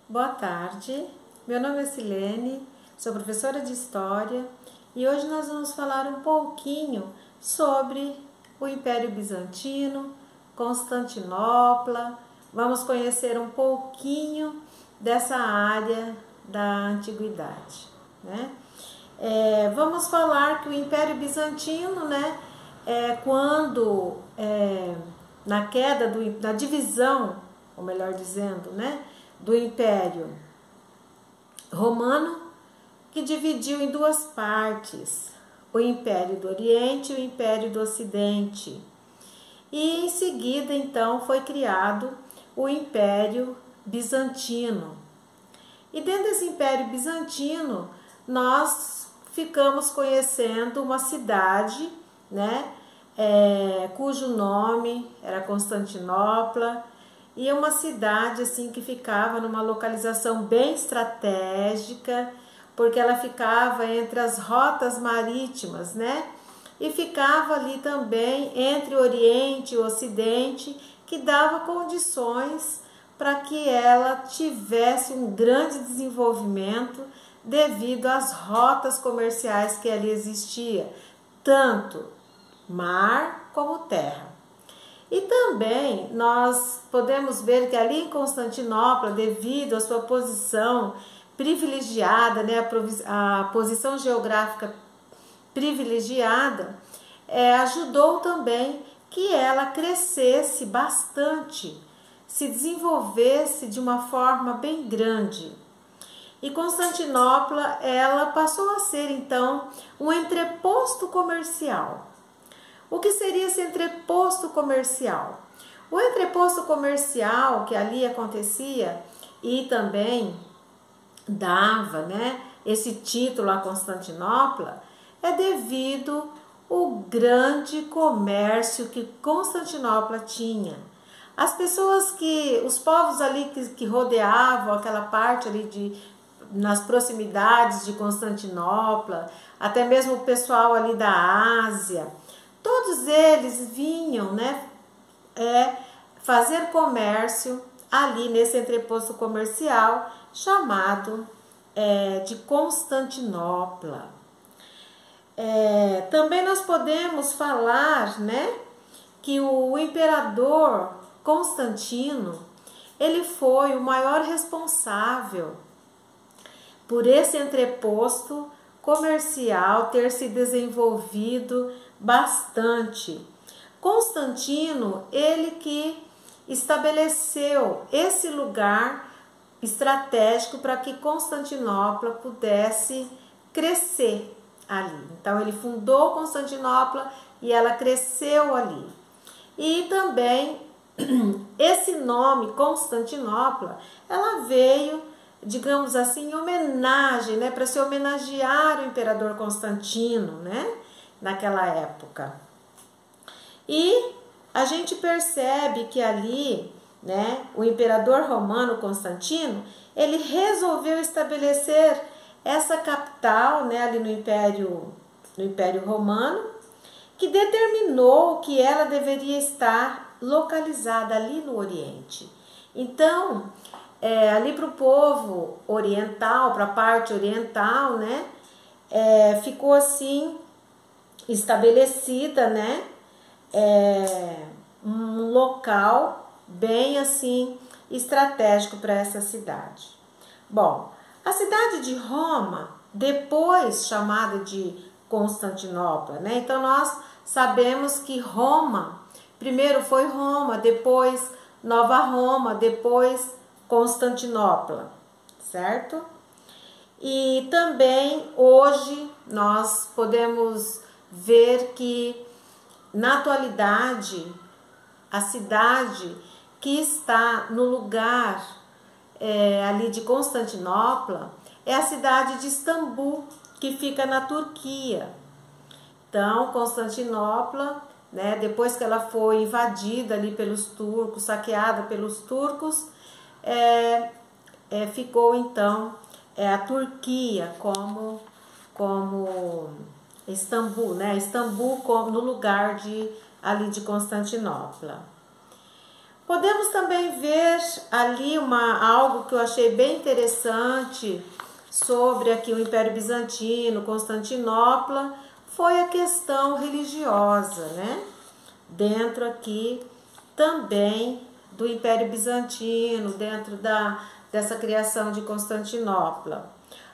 Boa tarde, meu nome é Silene, sou professora de História e hoje nós vamos falar um pouquinho sobre o Império Bizantino, Constantinopla, vamos conhecer um pouquinho dessa área da Antiguidade, né? Vamos falar que o Império Bizantino, né, quando na queda da divisão, ou melhor dizendo, né, do Império Romano, que dividiu em duas partes, o Império do Oriente e o Império do Ocidente. E em seguida, então, foi criado o Império Bizantino. E dentro desse Império Bizantino, nós ficamos conhecendo uma cidade, né, cujo nome era Constantinopla, e é uma cidade assim que ficava numa localização bem estratégica, porque ela ficava entre as rotas marítimas, né? E ficava ali também entre o Oriente e o Ocidente, que dava condições para que ela tivesse um grande desenvolvimento devido às rotas comerciais que ali existia, tanto mar como terra. E também nós podemos ver que ali em Constantinopla, devido à sua posição privilegiada, né, a posição geográfica privilegiada, ajudou também que ela crescesse bastante, se desenvolvesse de uma forma bem grande. E Constantinopla, ela passou a ser então um entreposto comercial. O que seria esse entreposto comercial? O entreposto comercial que ali acontecia e também dava, né, esse título a Constantinopla é devido ao grande comércio que Constantinopla tinha. As pessoas os povos ali que rodeavam aquela parte ali nas proximidades de Constantinopla, até mesmo o pessoal ali da Ásia, todos eles vinham, né, fazer comércio ali nesse entreposto comercial chamado de Constantinopla. Também nós podemos falar, né, que o imperador Constantino, ele foi o maior responsável por esse entreposto comercial ter se desenvolvido bastante. Constantino, ele que estabeleceu esse lugar estratégico para que Constantinopla pudesse crescer ali. Então ele fundou Constantinopla e ela cresceu ali. E também esse nome Constantinopla, ela veio, digamos assim, em homenagem, né, para se homenagear o imperador Constantino, né, naquela época. E a gente percebe que ali, né, o imperador romano Constantino, ele resolveu estabelecer essa capital, né, ali no Império Romano, que determinou que ela deveria estar localizada ali no Oriente. Então, ali para o povo oriental, para a parte oriental, né, ficou assim estabelecida, né, um local bem assim estratégico para essa cidade. Bom, a cidade de Roma, depois chamada de Constantinopla, né? Então nós sabemos que Roma, primeiro foi Roma, depois Nova Roma, depois Constantinopla, certo? E também hoje nós podemos ver que na atualidade a cidade que está no lugar ali de Constantinopla é a cidade de Istambul, que fica na Turquia. Então Constantinopla, né, depois que ela foi invadida ali pelos turcos, saqueada pelos turcos, ficou então a Turquia como Istambul, né? Istambul como no lugar ali de Constantinopla. Podemos também ver ali algo que eu achei bem interessante sobre aqui o Império Bizantino, Constantinopla, foi a questão religiosa, né? Dentro aqui também do Império Bizantino, dentro dessa criação de Constantinopla.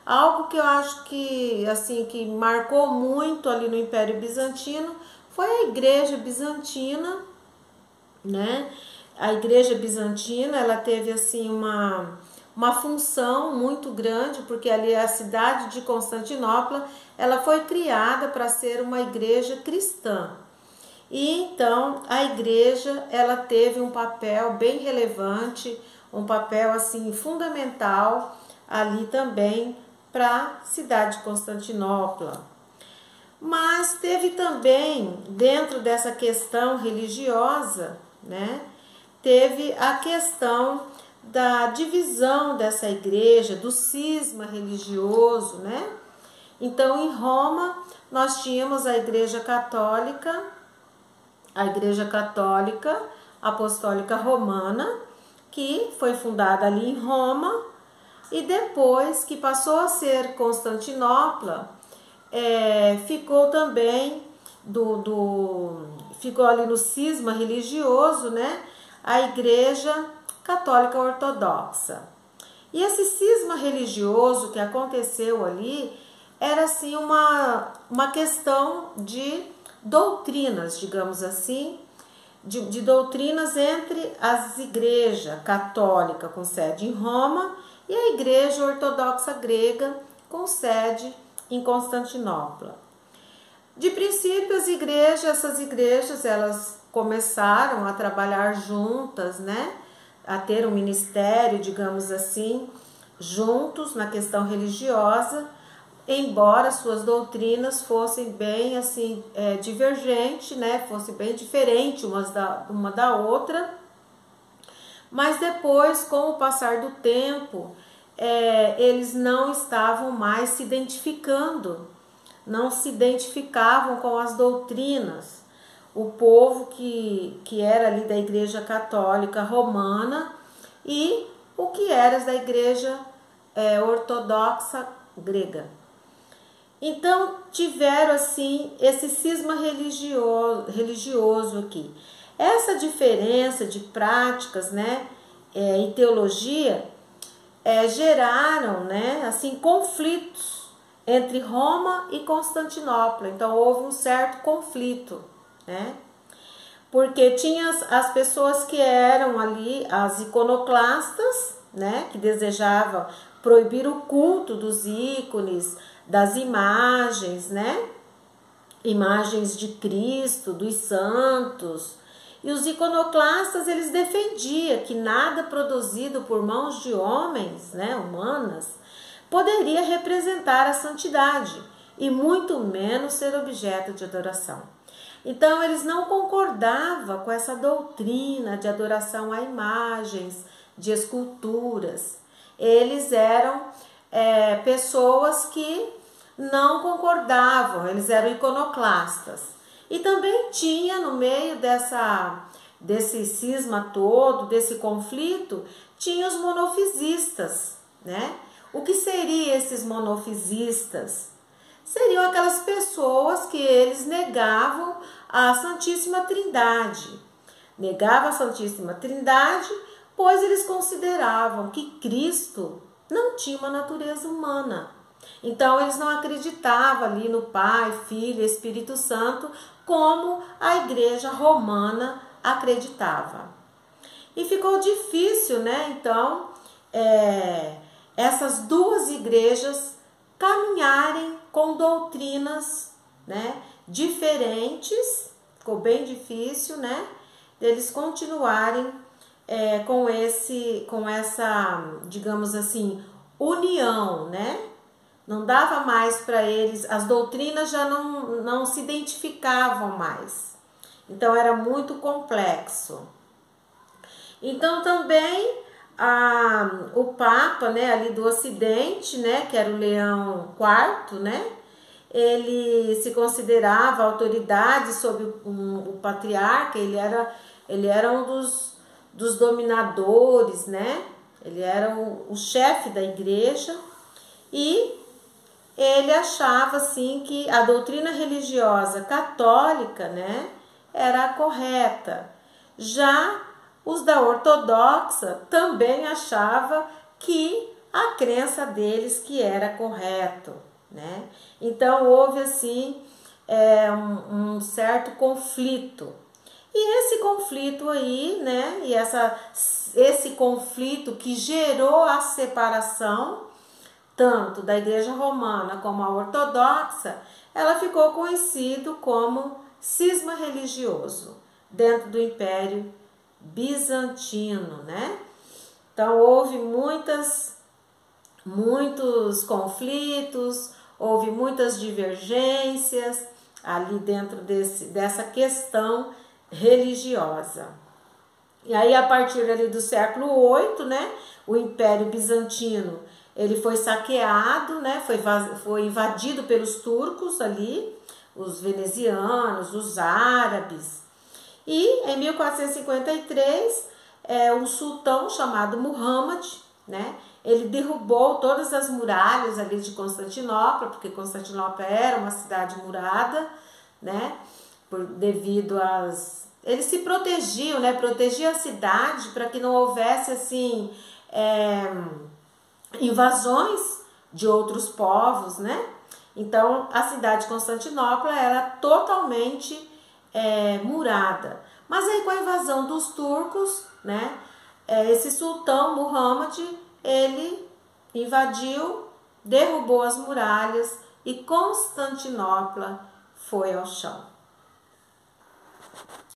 Algo que eu acho que, assim, que marcou muito ali no Império Bizantino foi a Igreja Bizantina, né? A Igreja Bizantina, ela teve, assim, uma função muito grande, porque ali a cidade de Constantinopla, ela foi criada para ser uma igreja cristã. E então a igreja, ela teve um papel bem relevante, um papel assim fundamental ali também para a cidade de Constantinopla. Mas teve também, dentro dessa questão religiosa, né, teve a questão da divisão dessa igreja, do cisma religioso, né? Então, em Roma, nós tínhamos a Igreja Católica Apostólica Romana, que foi fundada ali em Roma, e depois que passou a ser Constantinopla, ficou também ficou ali no cisma religioso, né? A Igreja Católica Ortodoxa. E esse cisma religioso que aconteceu ali era assim uma questão de doutrinas, digamos assim, de doutrinas entre as igrejas católica com sede em Roma e a Igreja Ortodoxa Grega com sede em Constantinopla. De princípio, essas igrejas, elas começaram a trabalhar juntas, né? A ter um ministério, digamos assim, juntos na questão religiosa, embora suas doutrinas fossem bem assim divergentes, né? Fossem bem diferentes uma da outra. Mas depois, com o passar do tempo, eles não estavam mais se identificando, não se identificavam com as doutrinas. O povo que era ali da Igreja Católica Romana e o que era da Igreja Ortodoxa Grega. Então tiveram assim esse cisma religioso aqui. Essa diferença de práticas, né, e teologia geraram, né, assim, conflitos entre Roma e Constantinopla. Então houve um certo conflito, né? Porque tinha as pessoas que eram ali as iconoclastas, né, que desejavam proibir o culto dos ícones, das imagens, né? Imagens de Cristo, dos santos. E os iconoclastas, eles defendiam que nada produzido por mãos de homens, né, humanas, poderia representar a santidade e muito menos ser objeto de adoração. Então, eles não concordavam com essa doutrina de adoração a imagens, de esculturas. Eles eram pessoas que não concordavam, eles eram iconoclastas. E também tinha no meio desse cisma todo, desse conflito, tinha os monofisistas, né? O que seriam esses monofisistas? Seriam aquelas pessoas que eles negavam a Santíssima Trindade. Negavam a Santíssima Trindade, pois eles consideravam que Cristo não tinha uma natureza humana. Então, eles não acreditavam ali no Pai, Filho e Espírito Santo como a Igreja Romana acreditava. E ficou difícil, né? Então, essas duas igrejas caminharem com doutrinas, né, diferentes. Ficou bem difícil, né? Deles continuarem com essa, digamos assim, união, né? Não dava mais para eles, as doutrinas já não se identificavam mais. Então era muito complexo. Então também o Papa, né, ali do Ocidente, né, que era o Leão IV, né, ele se considerava autoridade sobre o patriarca, ele era um dos dominadores, né? Ele era o chefe da igreja e ele achava assim que a doutrina religiosa católica, né, era a correta. Já os da ortodoxa também achavam que a crença deles que era correto, né? Então houve assim um certo conflito. E esse conflito aí, né, e esse conflito que gerou a separação tanto da Igreja Romana como a Ortodoxa, ela ficou conhecido como cisma religioso dentro do Império Bizantino, né? Então houve muitos conflitos, houve muitas divergências ali dentro dessa questão religiosa. E aí, a partir ali do século VIII, né, o Império Bizantino, ele foi saqueado, né, foi invadido pelos turcos ali, os venezianos, os árabes. E em 1453, um sultão chamado Muhammad, né, ele derrubou todas as muralhas ali de Constantinopla, porque Constantinopla era uma cidade murada, né, devido às... Eles se protegiam, né, protegia a cidade para que não houvesse, assim, invasões de outros povos, né? Então, a cidade de Constantinopla era totalmente murada. Mas aí, com a invasão dos turcos, né, esse sultão Muhammad, ele invadiu, derrubou as muralhas e Constantinopla foi ao chão.